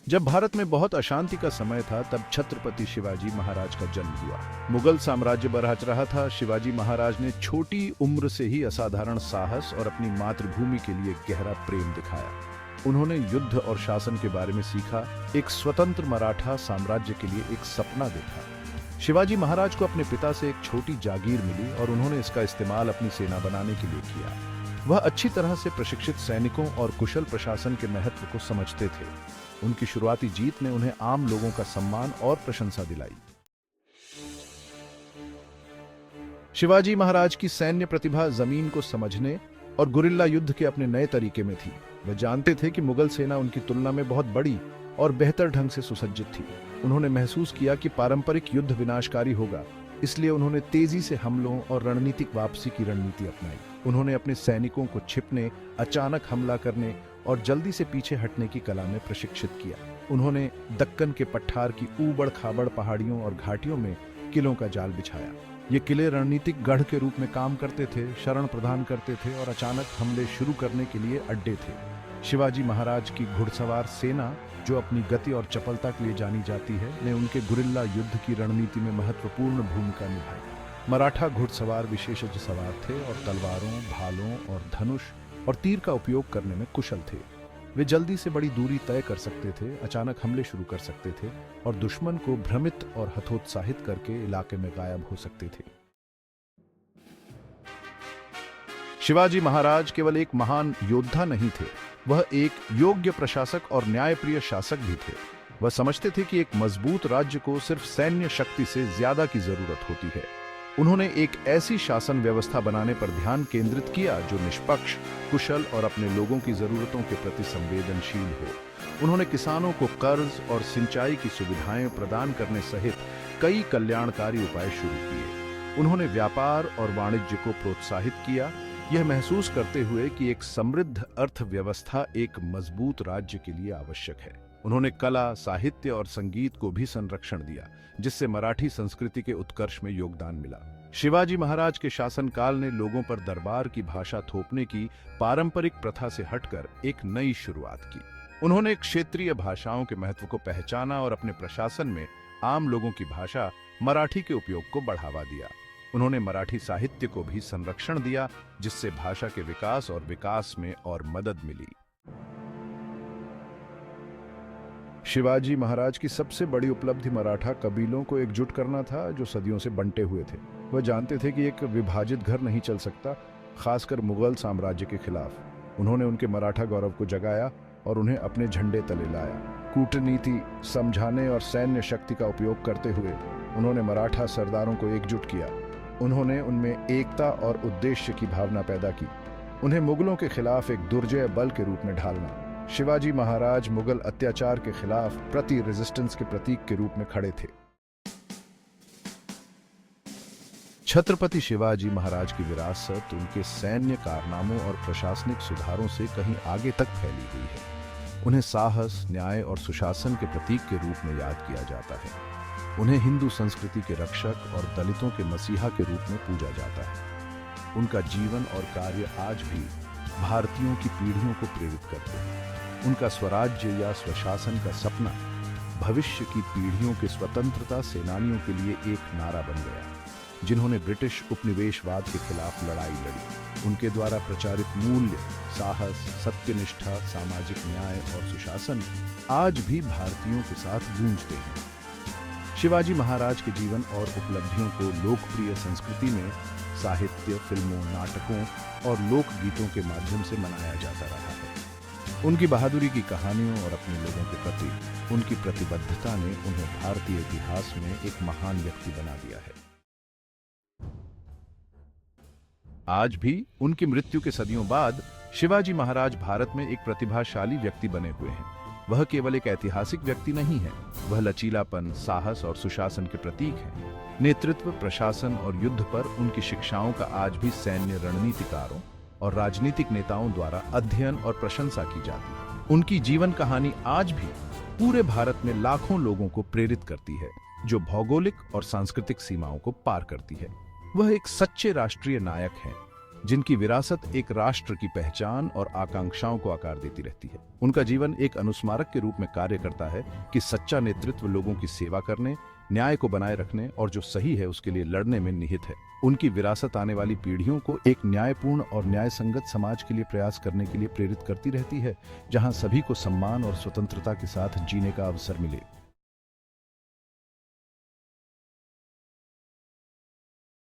जब भारत में बहुत अशांति का समय था, तब छत्रपति शिवाजी महाराज का जन्म हुआ। मुगल साम्राज्य बरहच रहा था। शिवाजी महाराज ने छोटी उम्र से ही असाधारण साहस और अपनी मातृभूमि के लिए गहरा प्रेम दिखाया। उन्होंने युद्ध और शासन के बारे में सीखा, एक स्वतंत्र मराठा साम्राज्य के लिए एक सपना देखा। शिवाजी महाराज को अपने पिता से एक छोटी जागीर मिली और उन्होंने इसका इस्तेमाल अपनी सेना बनाने के लिए किया। वह अच्छी तरह से प्रशिक्षित सैनिकों और कुशल प्रशासन के महत्व को समझते थे। उनकी शुरुआती जीत ने उन्हें आम लोगों का सम्मान और प्रशंसा दिलाई। शिवाजी महाराज की सैन्य प्रतिभा जमीन को समझने और गुरिल्ला युद्ध के अपने नए तरीके में थी। वह जानते थे कि मुगल सेना उनकी तुलना में बहुत बड़ी और बेहतर ढंग से सुसज्जित थी। उन्होंने महसूस किया कि पारंपरिक युद्ध विनाशकारी होगा, इसलिए उन्होंने तेजी से हमलों और रणनीतिक वापसी की रणनीति अपनाई। उन्होंने अपने सैनिकों को छिपने, अचानक हमला करने और जल्दी से पीछे हटने की कला में प्रशिक्षित किया। उन्होंने दक्कन के पठार की ऊबड़ खाबड़ पहाड़ियों और घाटियों में किलों का जाल बिछाया। ये किले रणनीतिक गढ़ के रूप में काम करते थे, शरण प्रदान करते थे और अचानक हमले शुरू करने के लिए अड्डे थे। शिवाजी महाराज की घुड़सवार सेना, जो अपनी गति और चपलता के लिए जानी जाती है, ने उनके गुरिल्ला युद्ध की रणनीति में महत्वपूर्ण भूमिका निभाई। मराठा घुड़सवार विशेषज्ञ सवार थे और तलवारों, भालों और धनुष और तीर का उपयोग करने में कुशल थे। वे जल्दी से बड़ी दूरी तय कर सकते थे, अचानक हमले शुरू कर सकते थे और दुश्मन को भ्रमित और हतोत्साहित करके इलाके में गायब हो सकते थे। शिवाजी महाराज केवल एक महान योद्धा नहीं थे, वह एक योग्य प्रशासक और न्यायप्रिय शासक भी थे। वह समझते थे कि एक मजबूत राज्य को सिर्फ सैन्य शक्ति से ज्यादा की जरूरत होती है। उन्होंने एक ऐसी शासन व्यवस्था बनाने पर ध्यान केंद्रित किया जो निष्पक्ष, कुशल और अपने लोगों की जरूरतों के प्रति संवेदनशील हो। उन्होंने किसानों को कर्ज और सिंचाई की सुविधाएं प्रदान करने सहित कई कल्याणकारी उपाय शुरू किए। उन्होंने व्यापार और वाणिज्य को प्रोत्साहित किया, यह महसूस करते हुए कि एक समृद्ध अर्थव्यवस्था एक मजबूत राज्य के लिए आवश्यक है। उन्होंने कला, साहित्य और संगीत को भी संरक्षण दिया, जिससे मराठी संस्कृति के उत्कर्ष में योगदान मिला। शिवाजी महाराज के शासनकाल ने लोगों पर दरबार की भाषा थोपने की पारंपरिक प्रथा से हटकर एक नई शुरुआत की। उन्होंने क्षेत्रीय भाषाओं के महत्व को पहचाना और अपने प्रशासन में आम लोगों की भाषा मराठी के उपयोग को बढ़ावा दिया। उन्होंने मराठी साहित्य को भी संरक्षण दिया, जिससे भाषा के विकास में और मदद मिली। शिवाजी महाराज की सबसे बड़ी उपलब्धि मराठा कबीलों को एकजुट करना था, जो सदियों से बंटे हुए थे। वह जानते थे कि एक विभाजित घर नहीं चल सकता, खासकर मुगल साम्राज्य के खिलाफ। उन्होंने उनके मराठा गौरव को जगाया और उन्हें अपने झंडे तले लाया। कूटनीति, समझाने और सैन्य शक्ति का उपयोग करते हुए उन्होंने मराठा सरदारों को एकजुट किया। उन्होंने उनमें एकता और उद्देश्य की भावना पैदा की, उन्हें मुगलों के खिलाफ एक दुर्जय बल के रूप में ढालना। शिवाजी महाराज मुगल अत्याचार के खिलाफ प्रति रेजिस्टेंस के प्रतीक के रूप में खड़े थे। छत्रपति शिवाजी महाराज की विरासत उनके सैन्य कारनामों और प्रशासनिक सुधारों से कहीं आगे तक फैली हुई है। उन्हें साहस, न्याय और सुशासन के प्रतीक के रूप में याद किया जाता है। उन्हें हिंदू संस्कृति के रक्षक और दलितों के मसीहा के रूप में पूजा जाता है। उनका जीवन और कार्य आज भी भारतीयों की पीढ़ियों को प्रेरित करते हैं। उनका स्वराज्य या स्वशासन का सपना भविष्य की पीढ़ियों के स्वतंत्रता सेनानियों के लिए एक नारा बन गया, जिन्होंने ब्रिटिश उपनिवेशवाद के खिलाफ लड़ाई लड़ी। उनके द्वारा प्रचारित मूल्य, साहस, सत्यनिष्ठा, सामाजिक न्याय और सुशासन आज भी भारतीयों के साथ गूंजते हैं। शिवाजी महाराज के जीवन और उपलब्धियों को लोकप्रिय संस्कृति में साहित्य, फिल्मों, नाटकों और लोकगीतों के माध्यम से मनाया जाता रहा है। उनकी बहादुरी की कहानियों और अपने लोगों के प्रति उनकी प्रतिबद्धता ने उन्हें भारतीय इतिहास में एक महान व्यक्ति बना दिया है। आज भी उनकी मृत्यु के सदियों बाद शिवाजी महाराज भारत में एक प्रतिभाशाली व्यक्ति बने हुए हैं। वह केवल एक ऐतिहासिक व्यक्ति नहीं है, वह लचीलापन, साहस और सुशासन के प्रतीक हैं। नेतृत्व, प्रशासन और युद्ध पर उनकी शिक्षाओं का आज भी सैन्य रणनीतिकारों और राजनीतिक नेताओं द्वारा अध्ययन और प्रशंसा की जाती है। उनकी जीवन कहानी आज भी पूरे भारत में लाखों लोगों को प्रेरित करती है, जो भौगोलिक और सांस्कृतिक सीमाओं को पार करती है। वह एक सच्चे राष्ट्रीय नायक हैं, जिनकी विरासत एक राष्ट्र की पहचान और आकांक्षाओं को आकार देती रहती है। उनका जीवन एक अनुस्मारक के रूप में कार्य करता है कि सच्चा नेतृत्व लोगों की सेवा करने, न्याय को बनाए रखने और जो सही है उसके लिए लड़ने में निहित है। उनकी विरासत आने वाली पीढ़ियों को एक न्यायपूर्ण और न्यायसंगत समाज के लिए प्रयास करने के लिए प्रेरित करती रहती है, जहां सभी को सम्मान और स्वतंत्रता के साथ जीने का अवसर मिले।